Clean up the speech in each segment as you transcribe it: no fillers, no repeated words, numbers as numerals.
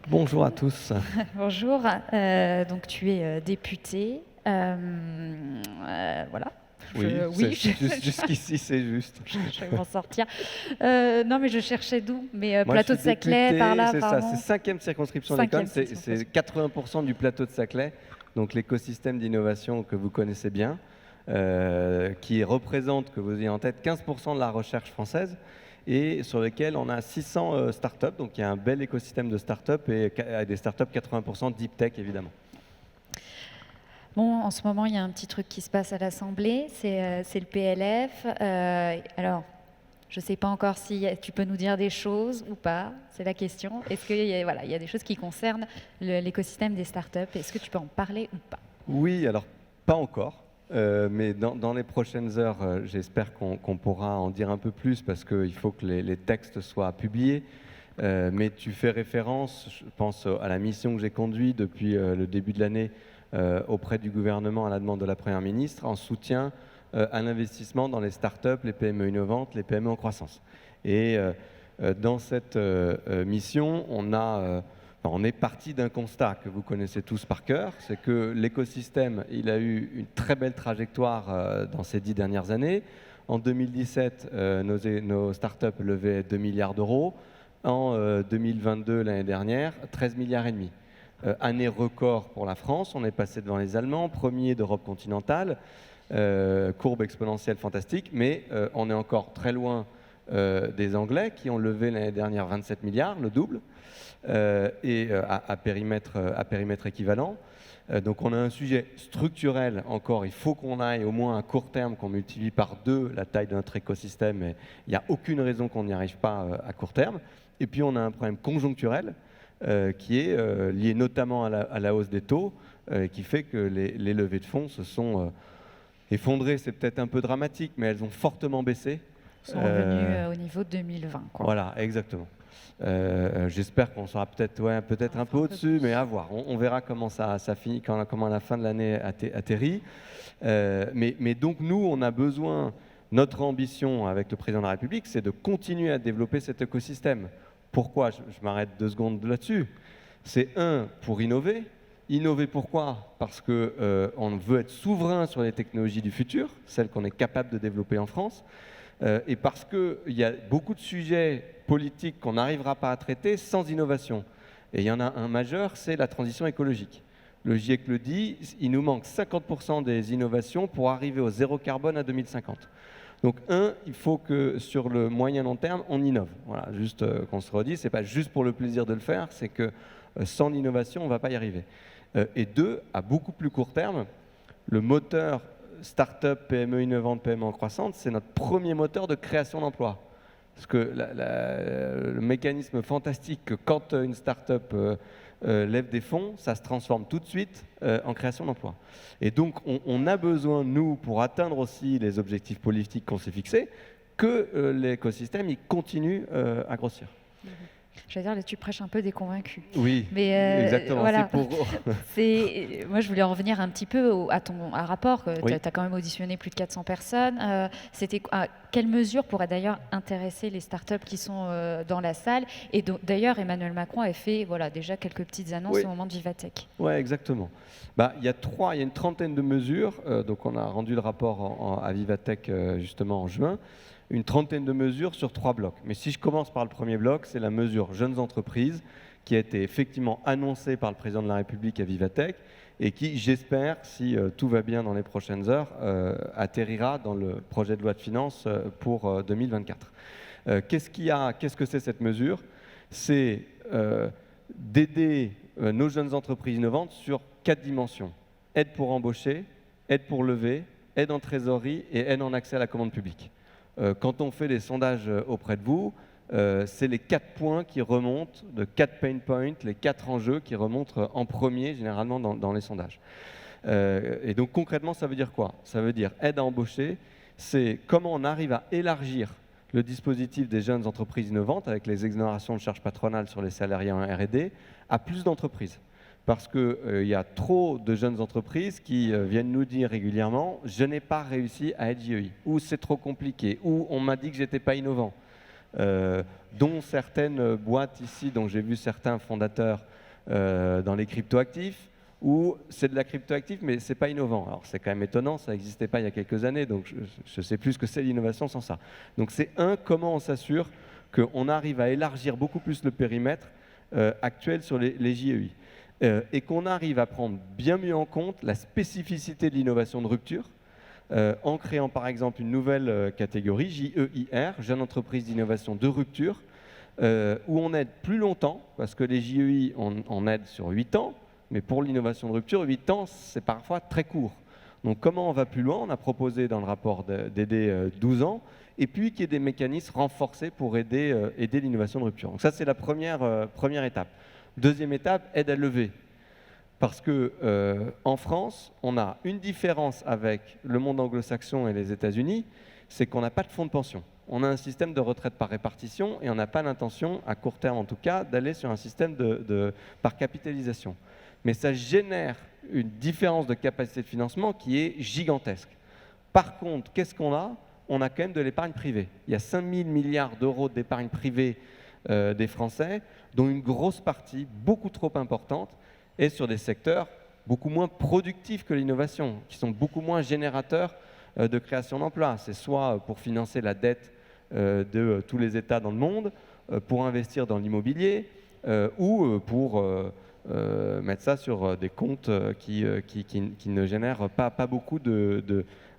Bonjour à tous. Bonjour, donc tu es député. Voilà. Oui, jusqu'ici c'est juste. Je vais m'en sortir. Non, mais je cherchais d'où. Mais Moi je plateau suis de Saclay, député, par là, c'est ça, c'est apparemment. 5e circonscription Cinquième d'École, c'est circonscription. 80% du plateau de Saclay, donc l'écosystème d'innovation que vous connaissez bien, qui représente, que vous ayez en tête, 15% de la recherche française et sur lequel on a 600 startups, donc il y a un bel écosystème de startups et des startups 80% deep tech évidemment. Bon, en ce moment, il y a un petit truc qui se passe à l'Assemblée, c'est le PLF. Alors, je ne sais pas encore si tu peux nous dire des choses ou pas, c'est la question. Est-ce qu'il y a, voilà, il y a des choses qui concernent l'écosystème des startups? Est-ce que tu peux en parler ou pas? Oui, alors pas encore, mais dans les prochaines heures, j'espère qu'on pourra en dire un peu plus parce qu'il faut que les textes soient publiés. Mais tu fais référence, je pense, à la mission que j'ai conduite depuis le début de l'année auprès du gouvernement à la demande de la Première ministre en soutien à l'investissement dans les startups, les PME innovantes, les PME en croissance. Et dans cette mission, on est parti d'un constat que vous connaissez tous par cœur, c'est que l'écosystème, il a eu une très belle trajectoire dans ces 10 dernières années. En 2017, nos startups levaient 2 milliards d'euros. En 2022, l'année dernière, 13 milliards et demi. Année record pour la France, on est passé devant les Allemands, premier d'Europe continentale, courbe exponentielle fantastique, mais on est encore très loin des Anglais qui ont levé l'année dernière 27 milliards, le double, et à périmètre équivalent. Donc on a un sujet structurel encore, il faut qu'on aille au moins à court terme, qu'on multiplie par 2 la taille de notre écosystème, et il n'y a aucune raison qu'on n'y arrive pas à court terme. Et puis on a un problème conjoncturel qui est lié notamment à la hausse des taux, qui fait que les levées de fonds se sont effondrées, c'est peut-être un peu dramatique, mais elles ont fortement baissé. Ils sont revenus au niveau de 2020, quoi. Voilà, exactement. J'espère qu'on sera peut-être un peu au-dessus, mais à voir. On verra comment ça finit, comment la fin de l'année atterrit. Mais donc nous, on a besoin, notre ambition avec le président de la République, c'est de continuer à développer cet écosystème. Pourquoi? Je m'arrête 2 secondes là-dessus. C'est pour innover. Innover pourquoi? Parce qu'on veut être souverain sur les technologies du futur, celles qu'on est capable de développer en France. Et parce qu'il y a beaucoup de sujets politiques qu'on n'arrivera pas à traiter sans innovation. Et il y en a un majeur, c'est la transition écologique. Le GIEC le dit, il nous manque 50% des innovations pour arriver au zéro carbone à 2050. Donc il faut que sur le moyen long terme, on innove. Voilà, juste qu'on se redise, c'est pas juste pour le plaisir de le faire, c'est que sans l'innovation, on ne va pas y arriver. Et 2, à beaucoup plus court terme, le moteur start-up, PME innovante, PME en croissance, c'est notre premier moteur de création d'emplois. Parce que le mécanisme fantastique que quand une start-up lève des fonds, ça se transforme tout de suite en création d'emplois. Et donc on a besoin, nous, pour atteindre aussi les objectifs politiques qu'on s'est fixés, que l'écosystème il continue à grossir. Je veux dire, là, tu prêches un peu des convaincus. Oui, mais exactement. Voilà. C'est Moi, je voulais en revenir un petit peu à ton rapport. Oui. Tu as quand même auditionné plus de 400 personnes. Quelles mesures pourraient d'ailleurs intéresser les startups qui sont dans la salle? Et d'ailleurs, Emmanuel Macron avait fait déjà quelques petites annonces au moment de Vivatech. Oui, exactement. Il y a une trentaine de mesures. Donc, on a rendu le rapport à Vivatech justement en juin. Une trentaine de mesures sur 3 blocs. Mais si je commence par le premier bloc, c'est la mesure jeunes entreprises qui a été effectivement annoncée par le président de la République à Vivatech et qui, j'espère, si tout va bien dans les prochaines heures, atterrira dans le projet de loi de finances pour 2024. Qu'est-ce que c'est cette mesure? C'est d'aider nos jeunes entreprises innovantes sur 4 dimensions. Aide pour embaucher, aide pour lever, aide en trésorerie et aide en accès à la commande publique. Quand on fait des sondages auprès de vous, c'est les 4 points qui remontent, de 4 pain points, les 4 enjeux qui remontent en premier généralement dans les sondages. Et donc concrètement, ça veut dire quoi? Ça veut dire aide à embaucher, c'est comment on arrive à élargir le dispositif des jeunes entreprises innovantes avec les exonérations de charges patronales sur les salariés en R&D à plus d'entreprises. Parce qu'il y a trop de jeunes entreprises qui viennent nous dire régulièrement « je n'ai pas réussi à être JEI » ou « c'est trop compliqué » ou « on m'a dit que je n'étais pas innovant ». Dont certaines boîtes ici, dont j'ai vu certains fondateurs dans les cryptoactifs, ou c'est de la cryptoactive, mais c'est pas innovant. Alors c'est quand même étonnant, ça n'existait pas il y a quelques années, donc je sais plus ce que c'est l'innovation sans ça. Donc c'est comment on s'assure qu'on arrive à élargir beaucoup plus le périmètre actuel sur les JEI. Et qu'on arrive à prendre bien mieux en compte la spécificité de l'innovation de rupture, en créant par exemple une nouvelle catégorie, JEIR, Jeune Entreprise d'Innovation de Rupture, où on aide plus longtemps, parce que les JEI, on aide sur 8 ans, mais pour l'innovation de rupture, 8 ans, c'est parfois très court. Donc comment on va plus loin? On a proposé dans le rapport d'aider 12 ans, et puis qu'il y ait des mécanismes renforcés pour aider l'innovation de rupture. Donc ça, c'est la première étape. Deuxième étape, aide à lever. Parce que en France, on a une différence avec le monde anglo-saxon et les États-Unis, c'est qu'on n'a pas de fonds de pension. On a un système de retraite par répartition et on n'a pas l'intention, à court terme en tout cas, d'aller sur un système par capitalisation. Mais ça génère une différence de capacité de financement qui est gigantesque. Par contre, qu'est-ce qu'on a? On a quand même de l'épargne privée. Il y a 5 000 milliards d'euros d'épargne privée des Français, dont une grosse partie, beaucoup trop importante, est sur des secteurs beaucoup moins productifs que l'innovation, qui sont beaucoup moins générateurs de création d'emplois. C'est soit pour financer la dette de tous les États dans le monde, pour investir dans l'immobilier, ou pour mettre ça sur des comptes qui ne génèrent pas beaucoup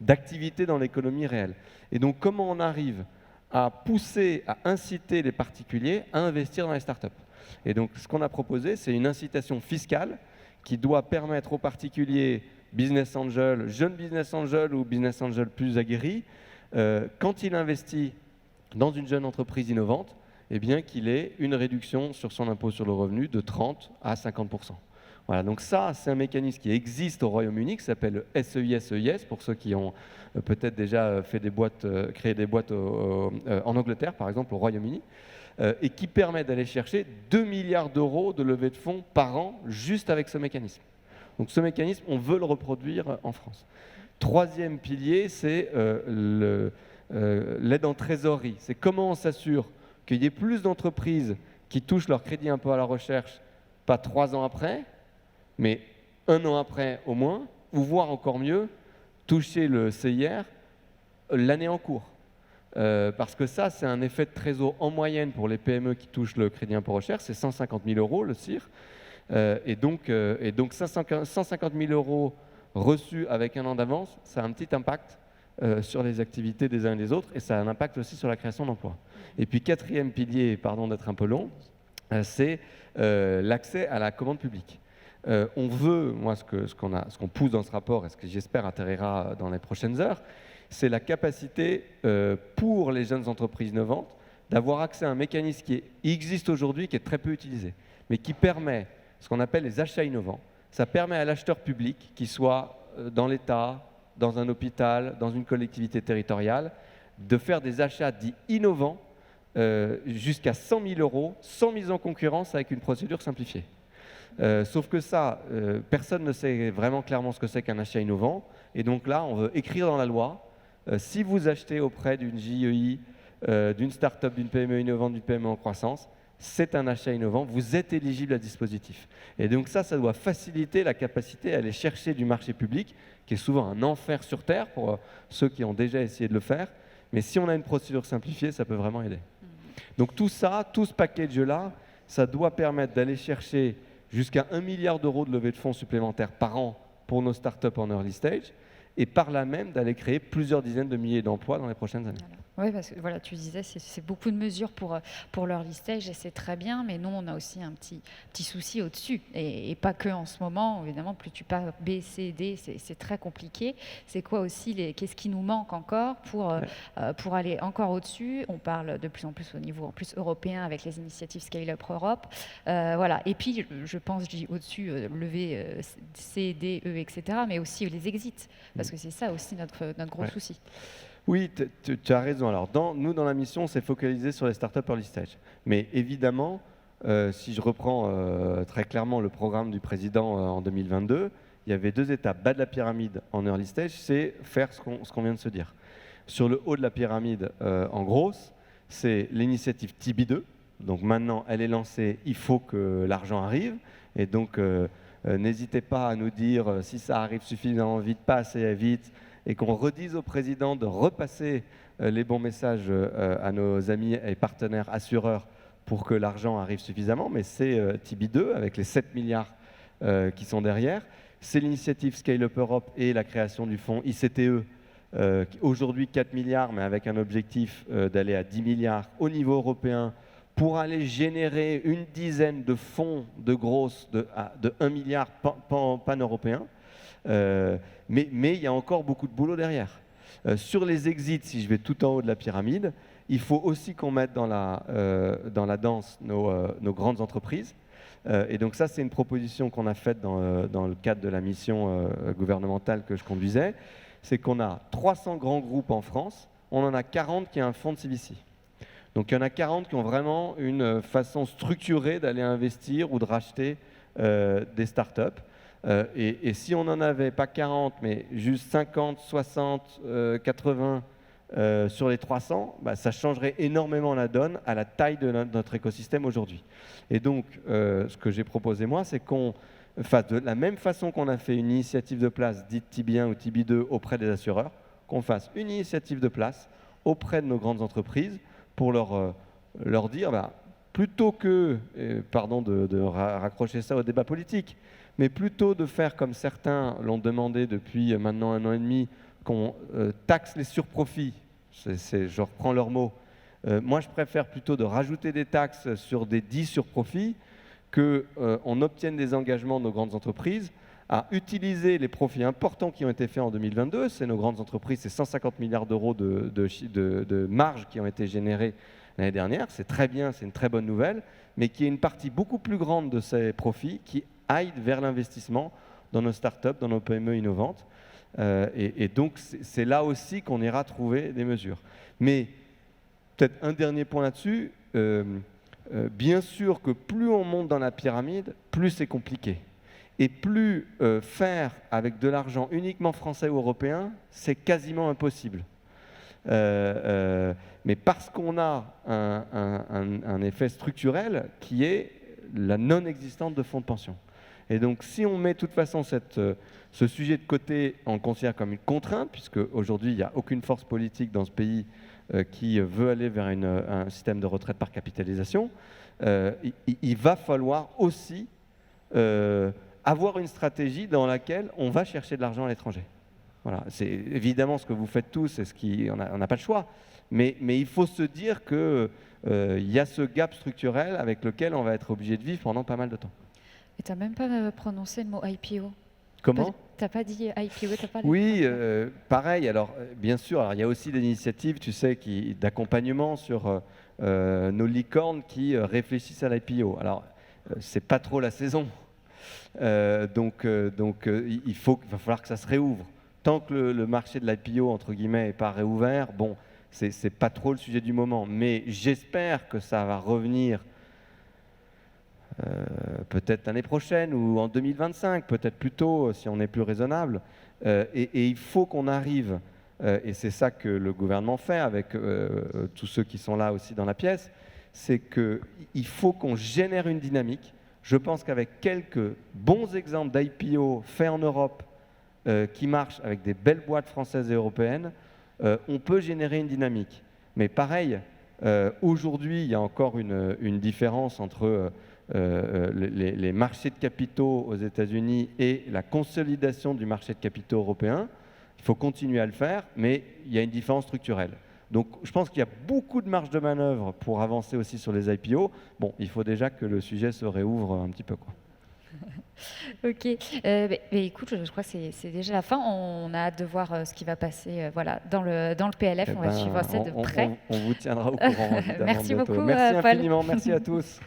d'activité dans l'économie réelle. Et donc, comment on arrive à pousser, à inciter les particuliers à investir dans les startups? Et donc, ce qu'on a proposé, c'est une incitation fiscale qui doit permettre aux particuliers, business angel, jeunes business angel ou business angel plus aguerris, quand il investit dans une jeune entreprise innovante, eh bien qu'il ait une réduction sur son impôt sur le revenu de 30 à 50%. Voilà, donc ça, c'est un mécanisme qui existe au Royaume-Uni, qui s'appelle SEIS, pour ceux qui ont peut-être déjà fait créé des boîtes en Angleterre, par exemple, au Royaume-Uni, et qui permet d'aller chercher 2 milliards d'euros de levée de fonds par an, juste avec ce mécanisme. Donc ce mécanisme, on veut le reproduire en France. Troisième pilier, c'est l'aide en trésorerie. C'est comment on s'assure qu'il y ait plus d'entreprises qui touchent leur crédit impôt à la recherche, pas 3 ans après, mais 1 an après au moins, ou voire encore mieux, toucher le CIR l'année en cours. Parce que ça, c'est un effet de trésor en moyenne pour les PME qui touchent le crédit impôt recherche, c'est 150 000 euros le CIR. Et donc 150 000 euros reçus avec 1 an d'avance, ça a un petit impact sur les activités des uns et des autres, et ça a un impact aussi sur la création d'emplois. Et puis quatrième pilier, pardon d'être un peu long, c'est l'accès à la commande publique. On veut, moi ce qu'on pousse dans ce rapport, et ce que j'espère atterrira dans les prochaines heures, c'est la capacité pour les jeunes entreprises innovantes d'avoir accès à un mécanisme qui existe aujourd'hui, qui est très peu utilisé, mais qui permet ce qu'on appelle les achats innovants. Ça permet à l'acheteur public, qu'il soit dans l'État, dans un hôpital, dans une collectivité territoriale, de faire des achats dits innovants jusqu'à 100 000 euros, sans mise en concurrence avec une procédure simplifiée. Sauf que ça, personne ne sait vraiment clairement ce que c'est qu'un achat innovant. Et donc là, on veut écrire dans la loi, si vous achetez auprès d'une JEI, d'une start-up, d'une PME innovante, d'une PME en croissance, c'est un achat innovant, vous êtes éligible à ce dispositif. Et donc ça doit faciliter la capacité à aller chercher du marché public, qui est souvent un enfer sur Terre pour ceux qui ont déjà essayé de le faire. Mais si on a une procédure simplifiée, ça peut vraiment aider. Donc tout ça, tout ce package-là, ça doit permettre d'aller chercher jusqu'à 1 milliard d'euros de levée de fonds supplémentaires par an pour nos startups en early stage, et par là même d'aller créer plusieurs dizaines de milliers d'emplois dans les prochaines années. Oui, parce que voilà, tu disais, c'est beaucoup de mesures pour l'early stage, et c'est très bien, mais nous, on a aussi un petit souci au-dessus, et pas que en ce moment. Évidemment, plus tu pars B, C, D, c'est très compliqué. C'est quoi aussi, qu'est-ce qui nous manque encore pour aller encore au-dessus? On parle de plus en plus au niveau en plus européen avec les initiatives Scale-up Europe. Voilà. Et puis, je pense, je dis au-dessus, lever C, D, E, etc., mais aussi les exits, parce que c'est ça aussi notre gros souci. Oui, tu as raison. Alors, nous, dans la mission, on s'est focalisé sur les startups early stage. Mais évidemment, si je reprends très clairement le programme du président en 2022, il y avait 2 étapes. Bas de la pyramide en early stage, c'est faire ce qu'on vient de se dire. Sur le haut de la pyramide, en grosse, c'est l'initiative TB2. Donc maintenant, elle est lancée, il faut que l'argent arrive. Et donc, n'hésitez pas à nous dire si ça arrive suffisamment vite, pas assez vite, et qu'on redise au président de repasser les bons messages à nos amis et partenaires assureurs pour que l'argent arrive suffisamment. Mais c'est TB2 avec les 7 milliards qui sont derrière. C'est l'initiative Scale Up Europe et la création du fonds ICTE, aujourd'hui 4 milliards, mais avec un objectif d'aller à 10 milliards au niveau européen pour aller générer une dizaine de fonds de grosses de 1 milliard pan-européens. Mais il y a encore beaucoup de boulot derrière. Sur les exits, si je vais tout en haut de la pyramide, il faut aussi qu'on mette dans la danse nos grandes entreprises. Et donc ça, c'est une proposition qu'on a faite dans le cadre de la mission gouvernementale que je conduisais. C'est qu'on a 300 grands groupes en France, on en a 40 qui ont un fonds de CVC. Donc il y en a 40 qui ont vraiment une façon structurée d'aller investir ou de racheter des startups. Et si on n'en avait pas 40, mais juste 50, 60, 80 sur les 300, bah, ça changerait énormément la donne à la taille de notre écosystème aujourd'hui. Et donc, ce que j'ai proposé moi, c'est qu'on fasse de la même façon qu'on a fait une initiative de place dite TB1 ou TB2 auprès des assureurs, qu'on fasse une initiative de place auprès de nos grandes entreprises pour leur dire, bah, plutôt que, pardon de raccrocher ça au débat politique, mais plutôt de faire comme certains l'ont demandé depuis maintenant 1 an et demi, qu'on taxe les surprofits, je reprends leurs mots. Moi, je préfère plutôt de rajouter des taxes sur des 10 surprofits, qu'on obtienne des engagements de nos grandes entreprises à utiliser les profits importants qui ont été faits en 2022. C'est nos grandes entreprises, c'est 150 milliards d'euros de marge qui ont été générés l'année dernière. C'est très bien, c'est une très bonne nouvelle, mais qu'il y ait une partie beaucoup plus grande de ces profits qui aillent vers l'investissement dans nos startups, dans nos PME innovantes. Et donc, c'est là aussi qu'on ira trouver des mesures. Mais peut-être un dernier point là-dessus. Bien sûr que plus on monte dans la pyramide, plus c'est compliqué. Et plus faire avec de l'argent uniquement français ou européen, c'est quasiment impossible. Mais parce qu'on a un effet structurel qui est la non-existence de fonds de pension. Et donc si on met de toute façon ce sujet de côté, on le considère comme une contrainte, puisque aujourd'hui il n'y a aucune force politique dans ce pays qui veut aller vers un système de retraite par capitalisation, il va falloir aussi avoir une stratégie dans laquelle on va chercher de l'argent à l'étranger. Voilà, c'est évidemment ce que vous faites tous, on n'a pas le choix, mais il faut se dire qu'il y a ce gap structurel avec lequel on va être obligé de vivre pendant pas mal de temps. Et tu n'as même pas prononcé le mot IPO. Comment ? Tu n'as pas dit IPO, tu n'as pas Oui, pareil. Alors, bien sûr, il y a aussi des initiatives, tu sais, d'accompagnement sur nos licornes qui réfléchissent à l'IPO. Alors, c'est pas trop la saison. Donc, il va falloir que ça se réouvre. Tant que le marché de l'IPO, entre guillemets, n'est pas réouvert, bon, c'est pas trop le sujet du moment. Mais j'espère que ça va revenir peut-être l'année prochaine ou en 2025, peut-être plus tôt si on est plus raisonnable. Et il faut qu'on arrive, et c'est ça que le gouvernement fait avec tous ceux qui sont là aussi dans la pièce, c'est qu'il faut qu'on génère une dynamique. Je pense qu'avec quelques bons exemples d'IPO faits en Europe qui marchent avec des belles boîtes françaises et européennes, on peut générer une dynamique. Mais pareil, aujourd'hui, il y a encore une différence entre les marchés de capitaux aux États-Unis et la consolidation du marché de capitaux européen. Il faut continuer à le faire, mais il y a une différence structurelle. Donc je pense qu'il y a beaucoup de marge de manœuvre pour avancer aussi sur les IPO. Bon, il faut déjà que le sujet se réouvre un petit peu, quoi. Ok, mais écoute, je crois que c'est déjà la fin. On a hâte de voir ce qui va passer dans le PLF. On va suivre ça de près. On vous tiendra au courant, évidemment. Merci bientôt. beaucoup, Merci Paul. infiniment, merci à tous.